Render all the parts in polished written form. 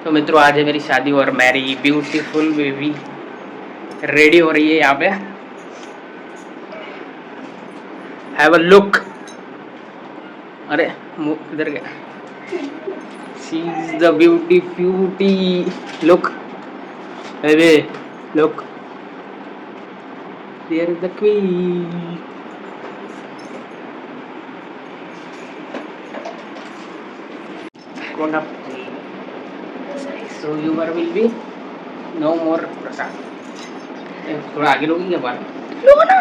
तो मित्रों आज है मेरी शादी और मेरी ब्यूटीफुल बेबी रेडी हो रही है यहाँ पे। Have a look. अरे मुंह किधर गया? She is the beauty look baby look. There is the queen. grown up. So you will be no more prasad. थोड़ा आगे लोगी क्या बाल? लो ना।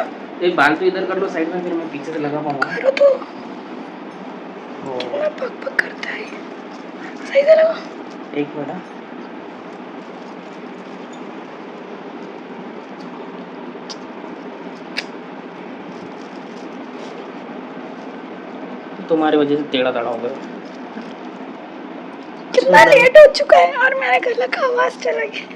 एक बाल तो इधर कर लो साइड में, फिर मैं पीछे से लगा पाऊंगा। करो तो। थोड़ा पक पक करता है। सही से लगा। एक मिनट। तुम्हारी वजह से टेढ़ा टेढ़ा हो गया। कितना लेट हो चुका है और मेरे गला का आवाज चला गया।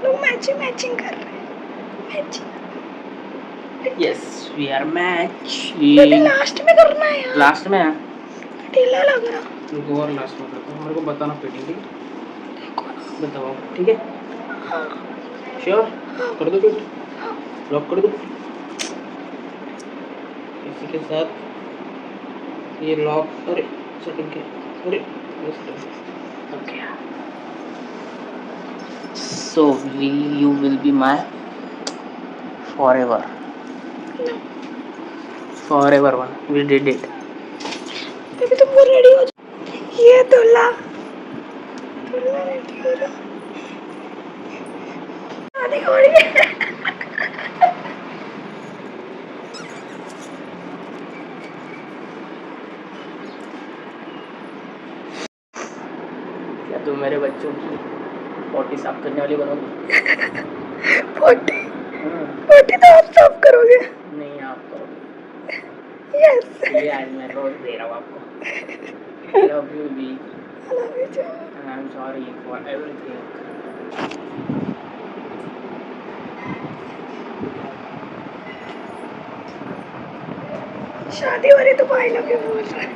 लोग मैचिंग कर रहे हैं। Matching. Yes we are matching. Last में करना है यार। लास्ट में है। ढीला लग रहा। रुको और लास्ट में करता हूँ। मेरे को बताना फिटिंग ठीक है? देखो बताओ ठीक है? हाँ। श्योर? हाँ। कर दो फिट। हाँ। लॉक कर दो। इसी के साथ ये लॉक। अरे सेटिंग के अरे okay. So you will be my forever. No. Forever one. We did it. अभी तो वो रेडी हो जा। ये दूल्हा रेडी हो रहा। शादी हो रही है। क्या तुम मेरे बच्चों की पोटी साफ करने वाली बनोगी? पोटी तो आप साफ करोगे। नहीं आप करोगे। यस। ये आज मैं रोज दे रहा हूँ आपको। Love you B. Love you too. And I am sorry for everything. शादी हो रही तो भाई लोग बोल रहे हैं।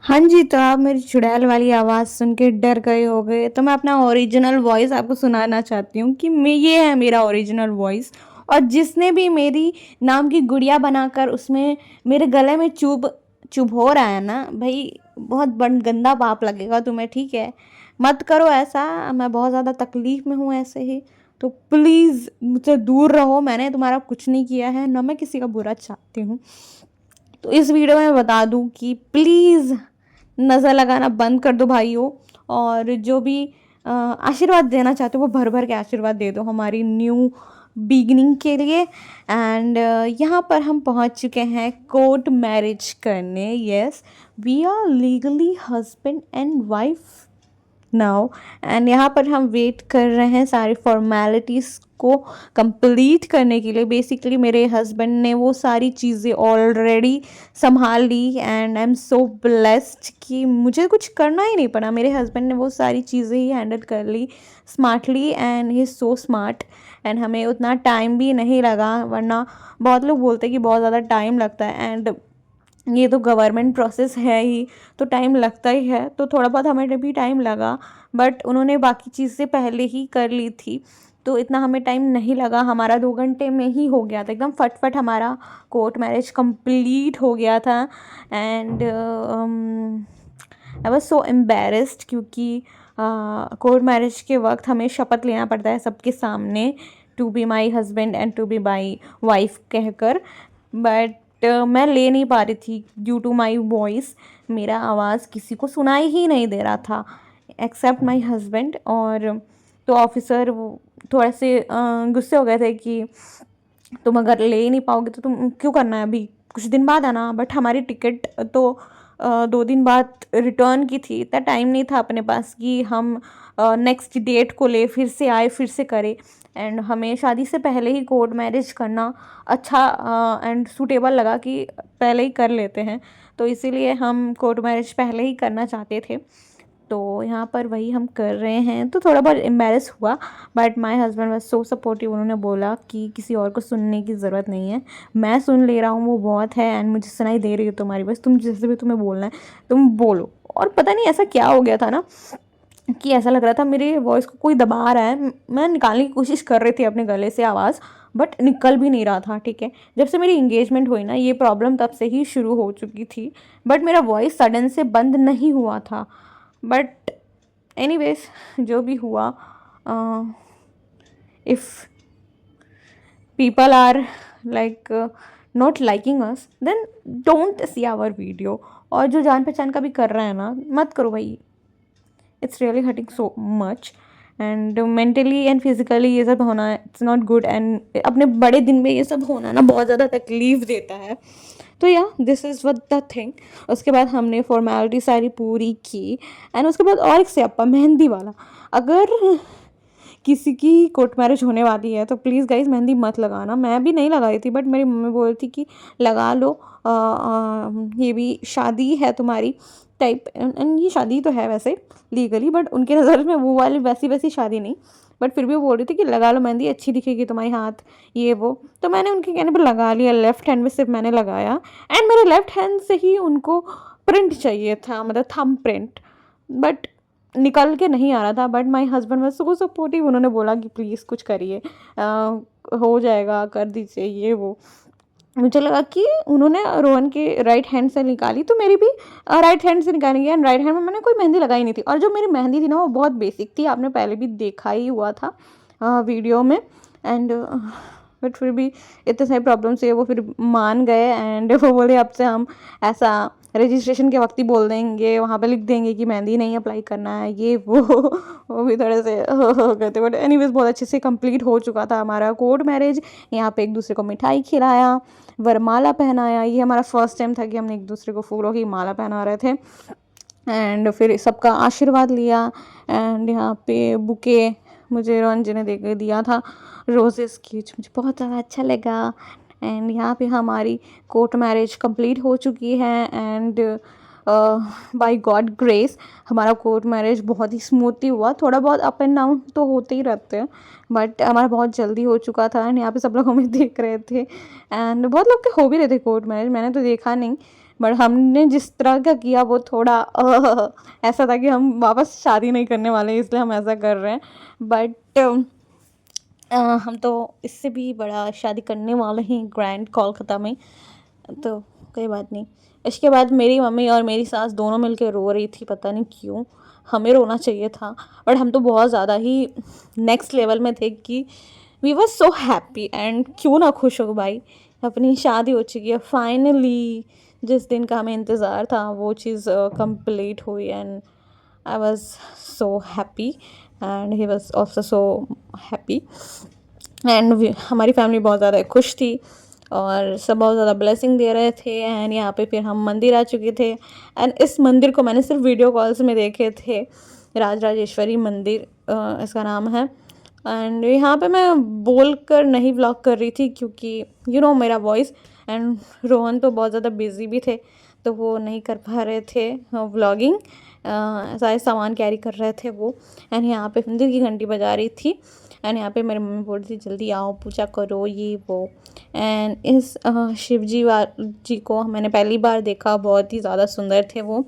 हाँ जी, तो आप मेरी चुड़ैल वाली आवाज़ सुन के डर गए होगे, तो मैं अपना ओरिजिनल वॉइस आपको सुनाना चाहती हूँ कि ये है मेरा ओरिजिनल वॉइस। और जिसने भी मेरी नाम की गुड़िया बनाकर उसमें मेरे गले में चुभ हो रहा है ना भाई, बहुत गंदा पाप लगेगा तुम्हें, ठीक है? मत करो ऐसा, मैं बहुत ज़्यादा तकलीफ़ में हूँ ऐसे ही, तो प्लीज़ मुझसे दूर रहो। मैंने तुम्हारा कुछ नहीं किया है, ना मैं किसी का बुरा चाहती हूँ। तो इस वीडियो में बता दूँ कि प्लीज़ नज़र लगाना बंद कर दो भाइयों, और जो भी आशीर्वाद देना चाहते हो वो भर भर के आशीर्वाद दे दो हमारी न्यू बिगनिंग के लिए। एंड यहाँ पर हम पहुँच चुके हैं कोर्ट मैरिज करने। Yes, we are legally husband and wife now. And यहाँ पर हम वेट कर रहे हैं सारी फॉर्मेलिटीज़ को कंप्लीट करने के लिए। बेसिकली मेरे हस्बैंड ने वो सारी चीज़ें ऑलरेडी संभाल ली and I am so blessed कि मुझे कुछ करना ही नहीं पड़ा। मेरे हस्बैंड ने वो सारी चीज़ें ही हैंडल कर ली smartly and he is so smart. And हमें उतना टाइम भी नहीं लगा, वरना बहुत लोग बोलते हैं कि बहुत ज़्यादा टाइम लगता है, एंड ये तो गवर्नमेंट प्रोसेस है ही तो टाइम लगता ही है। तो थोड़ा बहुत हमें भी टाइम लगा, बट उन्होंने बाकी चीज़ें पहले ही कर ली थी, तो इतना हमें टाइम नहीं लगा। हमारा 2 घंटे में ही हो गया था, एकदम फटफट हमारा कोर्ट मैरिज कंप्लीट हो गया था। And I was so embarrassed क्योंकि कोर्ट मैरिज के वक्त हमें शपथ लेना पड़ता है सबके सामने, to be my husband and to be my wife कहकर। बट मैं ले नहीं पा रही थी ड्यू टू माई वॉइस। मेरा आवाज़ किसी को सुनाई ही नहीं दे रहा था एक्सेप्ट माई हस्बैंड। और तो ऑफिसर वो थोड़े से गुस्से हो गए थे कि तुम अगर ले ही नहीं पाओगे तो तुम क्यों करना है, अभी कुछ दिन बाद आना। बट हमारी टिकट तो 2 दिन बाद रिटर्न की थी, इतना टाइम नहीं था अपने पास कि हम नेक्स्ट डेट को ले फिर से आए फिर से करें। एंड हमें शादी से पहले ही कोर्ट मैरिज करना अच्छा एंड सूटेबल लगा कि पहले ही कर लेते हैं, तो इसीलिए हम कोर्ट मैरिज पहले ही करना चाहते थे। तो यहाँ पर वही हम कर रहे हैं, तो थोड़ा बहुत एम्बैरेस हुआ, but my husband was so supportive. उन्होंने बोला कि किसी और को सुनने की ज़रूरत नहीं है, मैं सुन ले रहा हूँ वो बहुत है, एंड मुझे सुनाई दे रही है तुम्हारी, बस तुम जैसे भी तुम्हें बोलना है तुम बोलो। और पता नहीं ऐसा क्या हो गया था ना कि ऐसा लग रहा था मेरे वॉइस को कोई दबा रहा है। मैं निकालने की कोशिश कर रही थी अपने गले से आवाज़, बट निकल भी नहीं रहा था। ठीक है, जब से मेरी इंगेजमेंट हुई ना, ये प्रॉब्लम तब से ही शुरू हो चुकी थी, बट मेरा वॉइस सडन से बंद नहीं हुआ था। बट एनीवेज, जो भी हुआ, if people are like not liking us, then don't see our video। और जो जान पहचान का भी कर रहा है ना, मत करो भाई, it's really hurting so much, and mentally and physically ये सब होना इट्स नॉट गुड, एंड अपने बड़े दिन में ये सब होना ना बहुत ज़्यादा तकलीफ देता है। तो या this is what the thing. उसके बाद हमने फॉर्मेलिटी सारी पूरी की, एंड उसके बाद और एक स्यापा मेहंदी वाला। अगर किसी की कोर्ट मैरिज होने वाली है तो प्लीज़ गाइज मेहंदी मत लगाना। मैं भी नहीं लगाई थी, बट मेरी मम्मी बोल रही थी कि लगा लो, ये भी शादी है तुम्हारी टाइप, एंड ये शादी तो है वैसे लीगली, बट उनके नज़र में वो वाली वैसी वैसी शादी नहीं, बट फिर भी वो बोल रही थी कि लगा लो मेहंदी, अच्छी दिखेगी तुम्हारी हाथ, ये वो। तो मैंने उनके कहने पर लगा लिया, लेफ्ट हैंड में सिर्फ मैंने लगाया, एंड मेरे लेफ्ट हैंड से ही उनको प्रिंट चाहिए था, मतलब थंब प्रिंट, बट निकल के नहीं आ रहा था। But my husband was so supportive, उन्होंने बोला कि प्लीज़ कुछ करिए, हो जाएगा, कर दीजिए, ये वो। मुझे लगा कि उन्होंने रोहन के राइट हैंड से निकाली, तो मेरी भी राइट हैंड से निकालेंगे, एंड राइट हैंड में मैंने कोई मेहंदी लगाई नहीं थी, और जो मेरी मेहंदी थी ना वो बहुत बेसिक थी, आपने पहले भी देखा ही हुआ था वीडियो में। एंड बट फिर भी इतने सारे प्रॉब्लम्स हुए, वो फिर मान गए, एंड वो बोले अब से हम ऐसा रजिस्ट्रेशन के वक्त ही बोल देंगे, वहाँ पे लिख देंगे कि मेहंदी नहीं अप्लाई करना है, ये वो भी थोड़े से हो गए थे। बट एनीवेज बहुत अच्छे से कंप्लीट हो चुका था हमारा कोर्ट मैरिज। यहाँ पे एक दूसरे को मिठाई खिलाया, वरमाला पहनाया, ये हमारा फर्स्ट टाइम था कि हमने एक दूसरे को फूलों की माला पहना रहे थे, एंड फिर सबका आशीर्वाद लिया। एंड यहाँ पे बुके मुझे रोहन जी ने दे के दिया था, रोजेस की, जो मुझे बहुत ज़्यादा अच्छा लगा। एंड यहाँ पे हमारी कोर्ट मैरिज कंप्लीट हो चुकी है, एंड बाय गॉड ग्रेस हमारा कोर्ट मैरिज बहुत ही स्मूथली हुआ। थोड़ा बहुत अप एंड डाउन तो होते ही रहते हैं, बट हमारा बहुत जल्दी हो चुका था, एंड यहाँ पे सब लोग हमें देख रहे थे, एंड बहुत लोग के हो भी रहे थे कोर्ट मैरिज, मैंने तो देखा नहीं, बट हमने जिस तरह का किया वो थोड़ा ऐसा था कि हम वापस शादी नहीं करने वाले, इसलिए हम ऐसा कर रहे हैं। बट हम तो इससे भी बड़ा शादी करने वाले हैं ग्रैंड कोलकाता में, तो कोई बात नहीं। इसके बाद मेरी मम्मी और मेरी सास दोनों मिलकर रो रही थी, पता नहीं क्यों, हमें रोना चाहिए था, बट हम तो बहुत ज़्यादा ही नेक्स्ट लेवल में थे कि we were so happy, and क्यों ना खुश हो भाई, अपनी शादी हो चुकी है फाइनली। जिस दिन का हमें इंतज़ार था वो चीज़ कंप्लीट हुई, and I was so happy, and he was also so happy, and हमारी फैमिली बहुत ज़्यादा खुश थी, और सब बहुत ज़्यादा ब्लेसिंग दे रहे थे। एंड यहाँ पे फिर हम मंदिर आ चुके थे, एंड इस मंदिर को मैंने सिर्फ वीडियो कॉल्स में देखे थे, राजराजेश्वरी मंदिर इसका नाम है। एंड यहाँ पे मैं बोल कर नहीं व्लॉग कर रही थी, क्योंकि मेरा वॉइस, एंड रोहन तो बहुत ज़्यादा बिजी भी थे, तो वो नहीं कर पा रहे थे व्लॉगिंग, सारे सामान कैरी कर रहे थे वो। एंड यहाँ पे मंदिर की घंटी बजा रही थी, एंड यहाँ पे मेरी मम्मी बोल रही थी जल्दी आओ पूजा करो, ये वो। एंड इस शिव जी को मैंने पहली बार देखा, बहुत ही ज़्यादा सुंदर थे वो।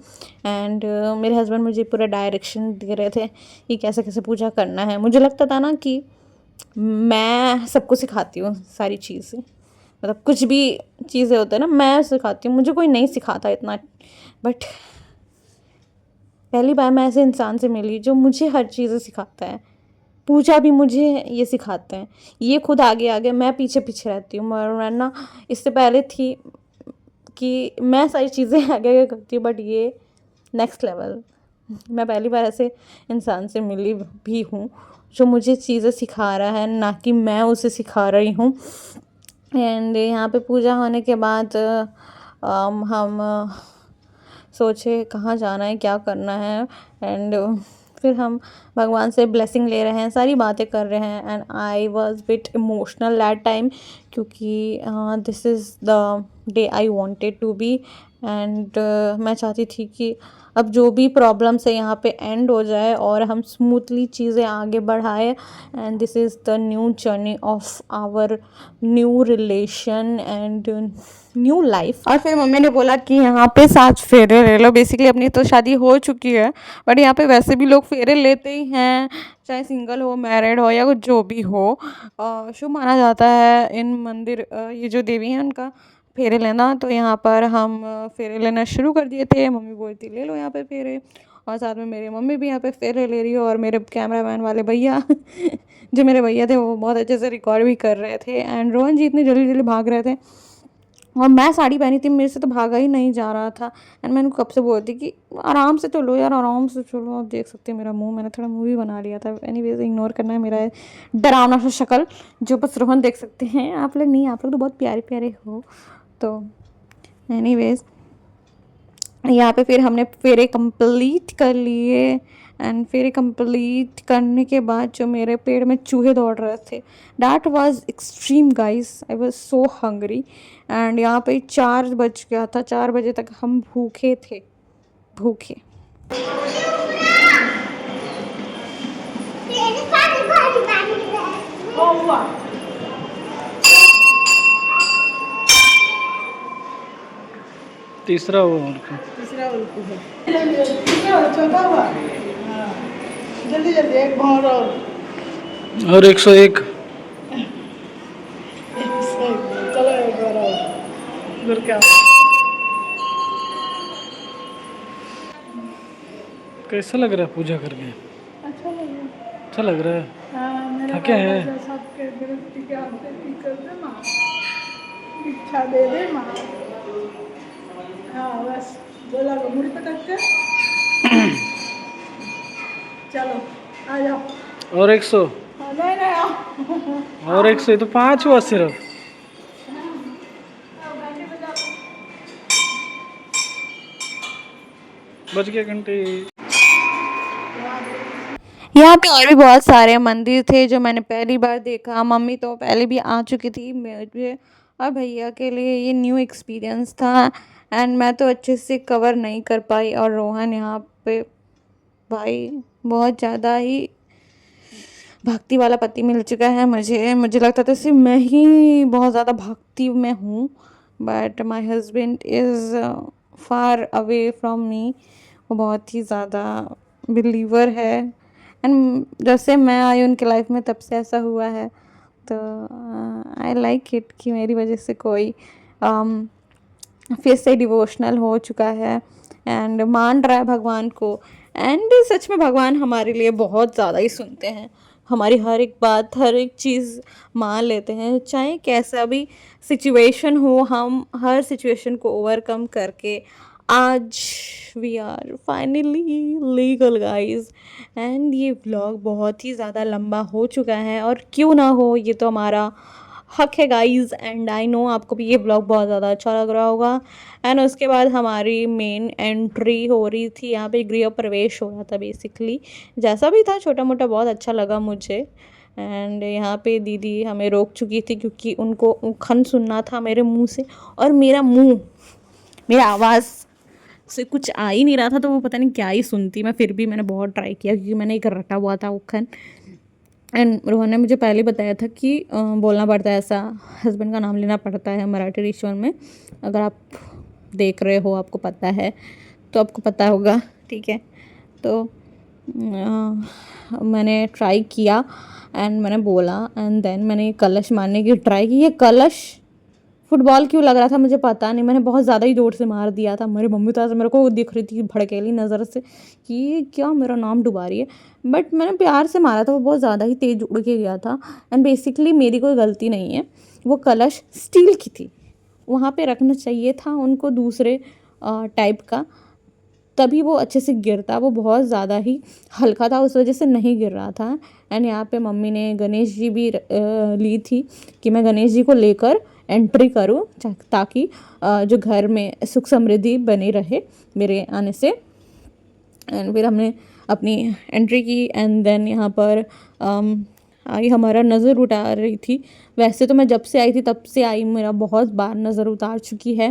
एंड मेरे हस्बैंड मुझे पूरा डायरेक्शन दे रहे थे कि कैसे कैसे पूजा करना है। मुझे लगता था ना कि मैं सबको सिखाती हूँ सारी चीज़ें, मतलब कुछ भी चीज़ें होते हैं ना मैं सिखाती हूँ, मुझे कोई नहीं सिखाता इतना। बट पहली बार मैं ऐसे इंसान से मिली जो मुझे हर चीज़ें सिखाता है, पूजा भी मुझे ये सिखाते हैं, ये खुद आगे आगे, मैं पीछे पीछे रहती हूँ। वरना इससे पहले थी कि मैं सारी चीज़ें आगे आगे करती हूँ, बट ये नेक्स्ट लेवल, मैं पहली बार ऐसे इंसान से मिली भी हूँ जो मुझे चीज़ें सिखा रहा है, ना कि मैं उसे सिखा रही हूँ। एंड यहाँ पे पूजा होने के बाद हम सोचे कहाँ जाना है, क्या करना है, एंड फिर हम भगवान से ब्लेसिंग ले रहे हैं, सारी बातें कर रहे हैं। And I was bit emotional that time, क्योंकि this is the day I wanted to be, and मैं चाहती थी कि अब जो भी प्रॉब्लम्स है यहाँ पे एंड हो जाए और हम स्मूथली चीज़ें आगे बढ़ाए। And this is the new journey of our new relation and new life. और फिर मम्मी ने बोला कि यहाँ पे 7 फेरे ले लो। बेसिकली अपनी तो शादी हो चुकी है, बट यहाँ पे वैसे भी लोग फेरे लेते ही हैं, चाहे सिंगल हो, मैरिड हो या कुछ जो भी हो। शुभ माना जाता है इन मंदिर, ये जो देवी हैं उनका फेरे लेना। तो यहाँ पर हम फेरे लेना शुरू कर दिए थे। मम्मी बोलती ले लो यहाँ पे फेरे, और साथ में मेरी मम्मी भी यहाँ पे फेरे ले रही हो, और मेरे कैमरामैन वाले भैया जो मेरे भैया थे वो बहुत अच्छे से रिकॉर्ड भी कर रहे थे। एंड रोहन जी इतनी जल्दी जल्दी भाग रहे थे, और मैं साड़ी पहनी थी, मेरे से तो भागा ही नहीं जा रहा था। एंड मैं उनको कब से बोलती कि आराम से चलो यार, आराम से चलो। आप देख सकते हैं मेरा मुंह, मैंने थोड़ा मुंह भी बना लिया था। एनीवेज इग्नोर करना है मेरा डरावना सा शक्ल, जो बस रोहन देख सकते हैं, आप लोग नहीं। आप लोग तो बहुत प्यारे प्यारे हो। तो एनीवेज यहाँ पे फिर हमने फेरे कंप्लीट कर लिए। एंड फेरे कंप्लीट करने के बाद जो मेरे पेट में चूहे दौड़ रहे थे, that was extreme guys, I was so hungry. And यहाँ पे 4 बज गया था, 4 बजे तक हम भूखे थे, भूखे। तीसरा वो उनका छोटा हुआ। हाँ, जल्दी जल्दी एक भौर और 101 चलो एक बार और फिर क्या। कैसा लग रहा है पूजा करके? अच्छा लगे। अच्छा लग रहा है। हाँ, मेरे थके हैं? बाबा सबके दृष्टि के आपसे ठीक कर दे माँ, इच्छा दे दे माँ। हाँ बस बोला को मुड़ी पटक के चलो आ जाओ। और 100 हाँ, नहीं नहीं आओ। और 100, ये तो 5 हुआ सिर्फ। बज गया घंटे। यहाँ पे और भी बहुत सारे मंदिर थे जो मैंने पहली बार देखा। मम्मी तो पहले भी आ चुकी थी, मुझे और भैया के लिए ये न्यू एक्सपीरियंस था। एंड मैं तो अच्छे से कवर नहीं कर पाई, और रोहन यहाँ पे भाई बहुत ज़्यादा ही भक्ति वाला पति मिल चुका है मुझे। मुझे लगता था सिर्फ मैं ही बहुत ज़्यादा भक्ति में हूँ, but my husband is far away from me. वो बहुत ही ज़्यादा बिलीवर है। एंड जब से मैं आई उनके लाइफ में तब से ऐसा हुआ है। तो आई लाइक इट कि मेरी वजह से कोई फिर से डिवोशनल हो चुका है एंड मान रहा है भगवान को। एंड सच में भगवान हमारे लिए बहुत ज़्यादा ही सुनते हैं, हमारी हर एक बात, हर एक चीज़ मान लेते हैं। चाहे कैसा भी सिचुएशन हो, हम हर सिचुएशन को ओवरकम करके आज we are finally legal guys. And ये व्लॉग बहुत ही ज़्यादा लंबा हो चुका है, और क्यों ना हो, ये तो हमारा हक है गाइज। एंड आई नो आपको भी ये व्लॉग बहुत ज़्यादा अच्छा लग रहा होगा। एंड उसके बाद हमारी मेन एंट्री हो रही थी, यहाँ पे गृह प्रवेश हो रहा था बेसिकली। जैसा भी था छोटा मोटा बहुत अच्छा लगा मुझे। एंड यहाँ पे दीदी हमें रोक चुकी थी क्योंकि उनको उखन सुनना था मेरे मुंह से, और मेरा मुंह, मेरा आवाज़ से कुछ आ ही नहीं रहा था, तो वो पता नहीं क्या ही सुनती। मैं फिर भी मैंने बहुत ट्राई किया क्योंकि मैंने एक रटा हुआ था उखन। एंड रोहन ने मुझे पहले बताया था कि बोलना पड़ता है ऐसा, हस्बैंड का नाम लेना पड़ता है मराठी रिचुअल में। अगर आप देख रहे हो, आपको पता है तो आपको पता होगा, ठीक है। तो मैंने ट्राई किया एंड मैंने बोला, एंड देन मैंने कलश मारने की ट्राई की। ये कलश फुटबॉल क्यों लग रहा था मुझे पता नहीं, मैंने बहुत ज़्यादा ही जोर से मार दिया था। मेरी मम्मी तो ऐसे मेरे को दिख रही थी भड़केली नज़र से कि ये क्या मेरा नाम डुबा रही है, बट मैंने प्यार से मारा था। वो बहुत ज़्यादा ही तेज़ उड़ के गया था। एंड बेसिकली मेरी कोई गलती नहीं है, वो कलश स्टील की थी, वहाँ पे रखना चाहिए था उनको दूसरे टाइप का, तभी वो अच्छे से गिरता। वो बहुत ज़्यादा ही हल्का था, उस वजह से नहीं गिर रहा था। एंड यहाँ पे मम्मी ने गणेश जी भी ली थी कि मैं गणेश जी को लेकर एंट्री करूँ, ताकि जो घर में सुख समृद्धि बनी रहे मेरे आने से। एंड फिर हमने अपनी एंट्री की। एंड देन यहाँ पर आई हमारा नज़र उतार रही थी। वैसे तो मैं जब से आई थी तब से आई मेरा बहुत बार नज़र उतार चुकी है।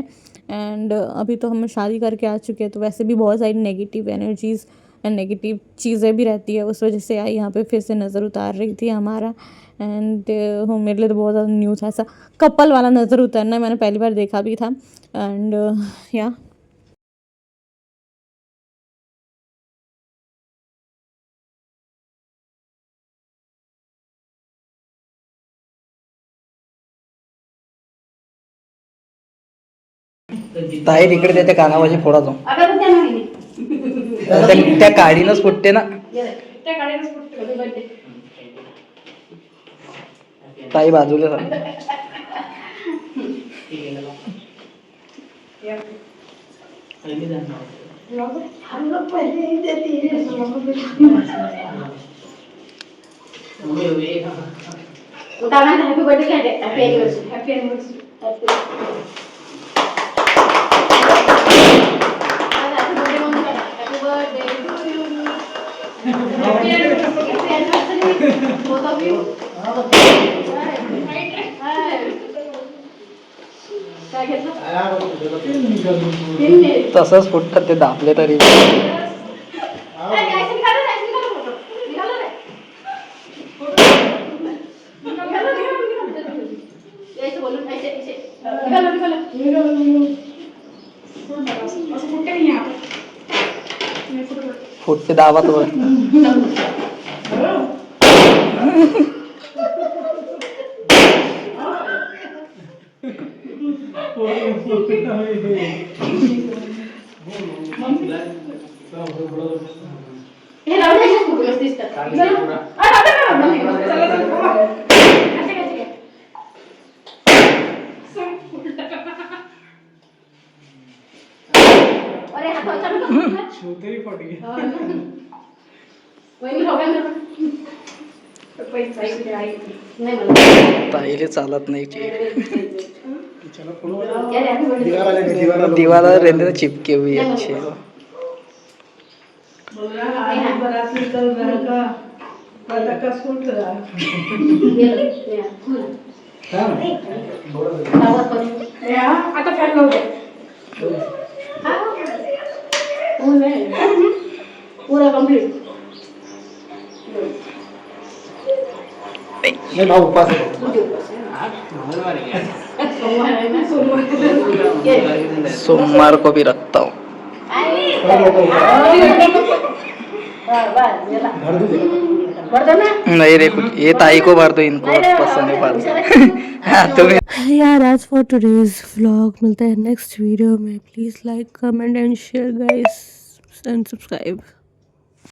एंड अभी तो हम शादी करके आ चुके हैं, तो वैसे भी बहुत सारी नेगेटिव एनर्जीज़ एंड नेगेटिव चीज़ें भी रहती है, उस वजह से आई यहाँ पे फिर से नज़र उतार रही थी हमारा। एंड मेरे लिए तो बहुत ज़्यादा न्यू था, ऐसा कपल वाला नज़र उतरना मैंने पहली बार देखा भी था। एंड या ताई तिकडे त्याच्या कानावाशी फोडायचो त्या काडीनच फुटते ना ताई बाजूला हम लोग पहले ही देती है उतारना happy birthday happy anniversary happy anniversary happy birthday to you happy anniversary both of you काय घेतलं तसंच फुटतात ते दाबले तरी फुटते दाबात वर छूतरी पड़ गई ताईले चालत नाही दीवाला रहने चिपके हुई अच्छे आता फॅन लावते पूरा कंप्लीट नहीं भाऊ उपास सोमवार को भी रखता हूँ नहीं रे कुछ ये ताई को भर दो इनको पसंद है भर तुम्हें यार आज फॉर टुडेज व्लॉग मिलता है नेक्स्ट वीडियो में। Please like comment and share guys and subscribe.